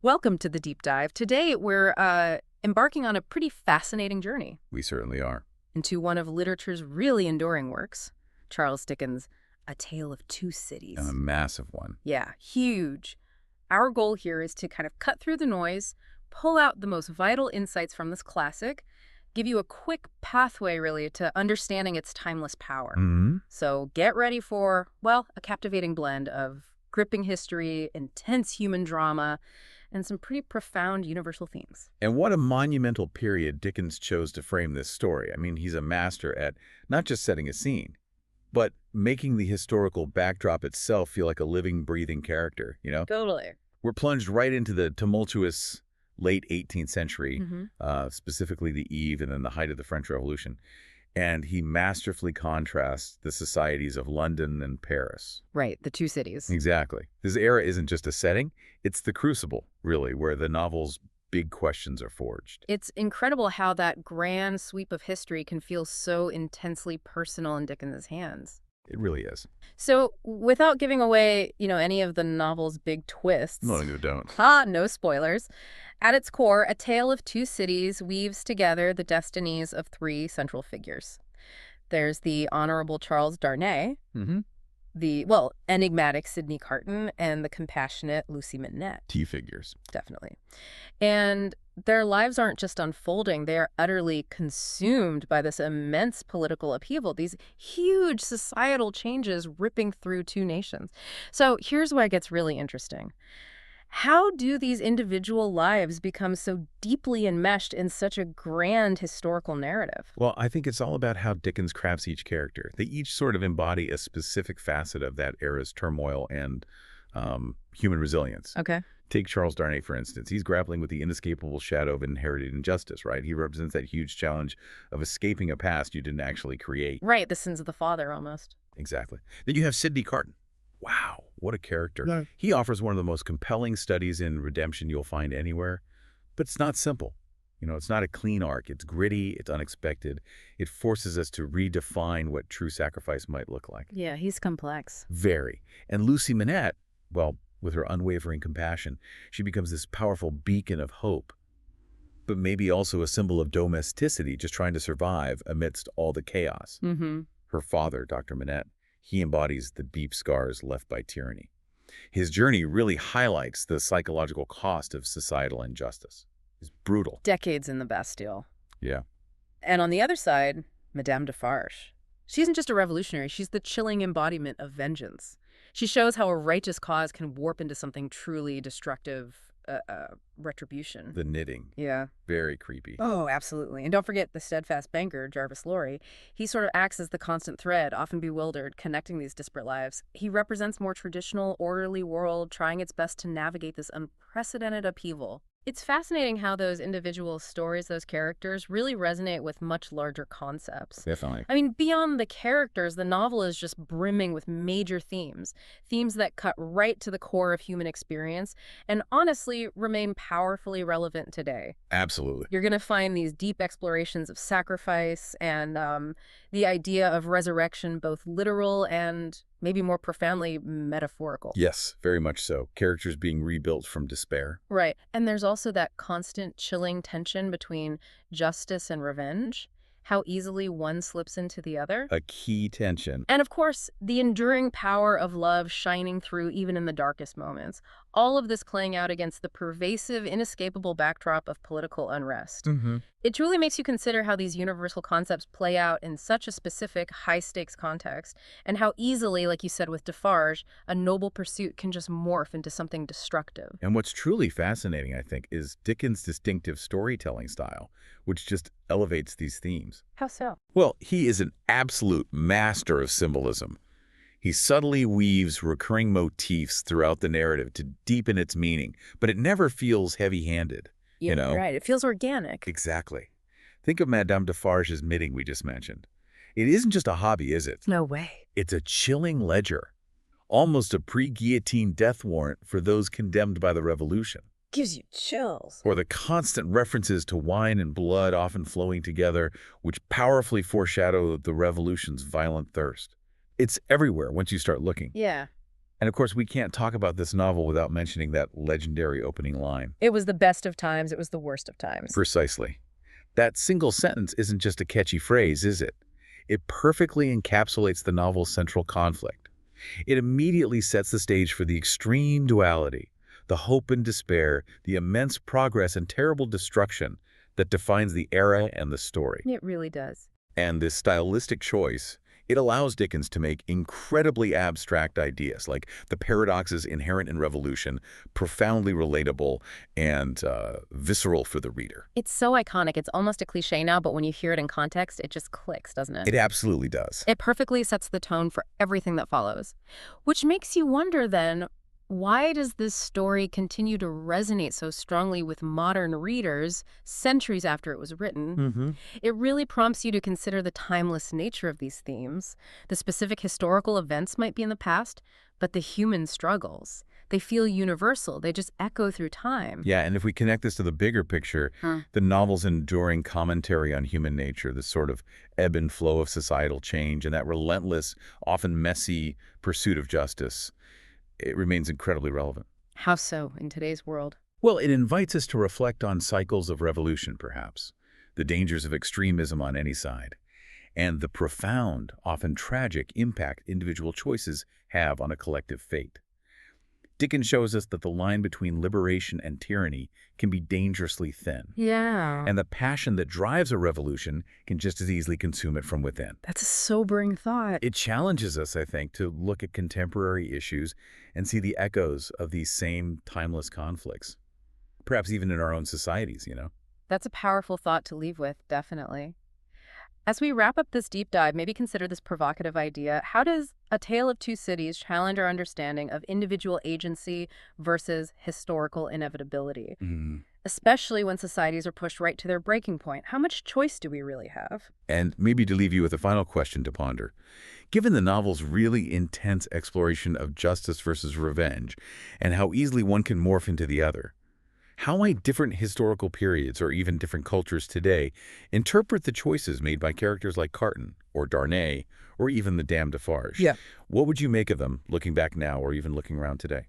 Welcome to the deep dive. Today, we're embarking on a pretty fascinating journey We certainly are. into one of literature's really enduring works, Charles Dickens' A Tale of Two And a Cities. massive one. Yeah, huge. Our goal here is to kind of cut through the noise, pull out the most vital insights from this classic, give you a quick pathway, really, to understanding its timeless power. Mm-hmm. So get ready for, well, a captivating blend of gripping history, intense human drama, and some pretty profound universal themes. And what a monumental period Dickens chose to frame this story. I mean, he's a master at not just setting a scene, but making the historical backdrop itself feel like a living, breathing character, you know? Totally. We're plunged right into the tumultuous late 18th century, Mm-hmm. specifically the eve and then the height of the French Revolution. And he masterfully contrasts the societies of London and Paris. Right, the two cities. Exactly. This era isn't just a setting, it's the crucible, really, where the novel's big questions are forged. It's incredible how that grand sweep of history can feel so intensely personal in Dickens' hands. It really is. So, without giving away, any of the novel's big twists, No, you don't. no spoilers. At its core, A Tale of Two Cities weaves together the destinies of three central figures. There's the Honorable Charles Darnay, Mm-hmm. the, enigmatic Sidney Carton, and the compassionate Lucie Manette, T figures. definitely. And their lives aren't just unfolding, they are utterly consumed by this immense political upheaval, these huge societal changes ripping through two nations. So here's where it gets really interesting. How do these individual lives become so deeply enmeshed in such a grand historical narrative? Well, I think it's all about how Dickens crafts each character. They each sort of embody a specific facet of that era's turmoil and human resilience. Okay. Take Charles Darnay, for instance. He's grappling with the inescapable shadow of inherited injustice, right? He represents that huge challenge of escaping a past you didn't actually create. Right, the sins of the father, almost. Exactly. Then you have Sidney Carton. Wow, what a character. Yeah. He offers one of the most compelling studies in redemption you'll find anywhere, but it's not simple. It's not a clean arc. It's gritty, it's unexpected. It forces us to redefine what true sacrifice might look like. Yeah, he's complex. Very. And Lucie Manette, well, with her unwavering compassion, she becomes this powerful beacon of hope, but maybe also a symbol of domesticity, just trying to survive amidst all the chaos. Mm-hmm. Her father, Dr. Manette, he embodies the deep scars left by tyranny. His journey really highlights the psychological cost of societal injustice. It's brutal. Decades in the Bastille. Yeah. And on the other side, Madame Defarge. She isn't just a revolutionary, she's the chilling embodiment of vengeance. She shows how a righteous cause can warp into something truly destructive, retribution. The knitting. Yeah. Very creepy. Oh, absolutely. And don't forget the steadfast banker, Jarvis Lorry. He sort of acts as the constant thread, often bewildered, connecting these disparate lives. He represents more traditional, orderly world, trying its best to navigate this unprecedented upheaval. It's fascinating how those individual stories, those characters, really resonate with much larger concepts. Definitely. I mean, beyond the characters, the novel is just brimming with major themes that cut right to the core of human experience and honestly remain powerfully relevant today. Absolutely. You're going to find these deep explorations of sacrifice and the idea of resurrection, both literal and maybe more profoundly metaphorical. Yes, very much so. Characters being rebuilt from despair. Right. And there's also that constant chilling tension between justice and revenge, how easily one slips into the other. A key tension. And of course, the enduring power of love shining through even in the darkest moments. All of this playing out against the pervasive, inescapable backdrop of political unrest. Mm-hmm. It truly makes you consider how these universal concepts play out in such a specific, high-stakes context, and how easily, like you said with Defarge, a noble pursuit can just morph into something destructive. And what's truly fascinating, I think, is Dickens' distinctive storytelling style, which just elevates these themes. How so? Well, he is an absolute master of symbolism. He subtly weaves recurring motifs throughout the narrative to deepen its meaning, but it never feels heavy-handed. Yeah, You know? right. It feels organic. Exactly. Think of Madame Defarge's knitting we just mentioned. It isn't just a hobby, is it? No way. It's a chilling ledger, almost a pre-guillotine death warrant for those condemned by the revolution. Gives you chills. Or the constant references to wine and blood often flowing together, which powerfully foreshadow the revolution's violent thirst. It's everywhere once you start looking. Yeah. And of course, we can't talk about this novel without mentioning that legendary opening line. It was the best of times, it was the worst of times. Precisely. That single sentence isn't just a catchy phrase, is it? It perfectly encapsulates the novel's central conflict. It immediately sets the stage for the extreme duality, the hope and despair, the immense progress and terrible destruction that defines the era and the story. It really does. And this stylistic choice, it allows Dickens to make incredibly abstract ideas, like the paradoxes inherent in revolution, profoundly relatable and visceral for the reader. It's so iconic, it's almost a cliche now, but when you hear it in context, it just clicks, doesn't it? It absolutely does. It perfectly sets the tone for everything that follows. Which makes you wonder then, why does this story continue to resonate so strongly with modern readers centuries after it was written? It really prompts you to consider the timeless nature of these themes. The specific historical events might be in the past, but the human struggles, they feel universal. They just echo through time. Yeah, and if we connect this to the bigger picture, the novel's enduring commentary on human nature, this sort of ebb and flow of societal change, and that relentless, often messy pursuit of justice, it remains incredibly relevant. How so in today's world? Well, it invites us to reflect on cycles of revolution, perhaps, the dangers of extremism on any side, and the profound, often tragic impact individual choices have on a collective fate. Dickens shows us that the line between liberation and tyranny can be dangerously thin. Yeah. And the passion that drives a revolution can just as easily consume it from within. That's a sobering thought. It challenges us, I think, to look at contemporary issues and see the echoes of these same timeless conflicts, perhaps even in our own societies, you know? That's a powerful thought to leave with, definitely. As we wrap up this deep dive, maybe consider this provocative idea. How does A Tale of Two Cities challenge our understanding of individual agency versus historical inevitability? Especially when societies are pushed right to their breaking point. How much choice do we really have? And maybe to leave you with a final question to ponder. Given the novel's really intense exploration of justice versus revenge, and how easily one can morph into the other, how might different historical periods, or even different cultures today, interpret the choices made by characters like Carton, or Darnay, or even the Dame Defarge? Yeah. What would you make of them, looking back now, or even looking around today?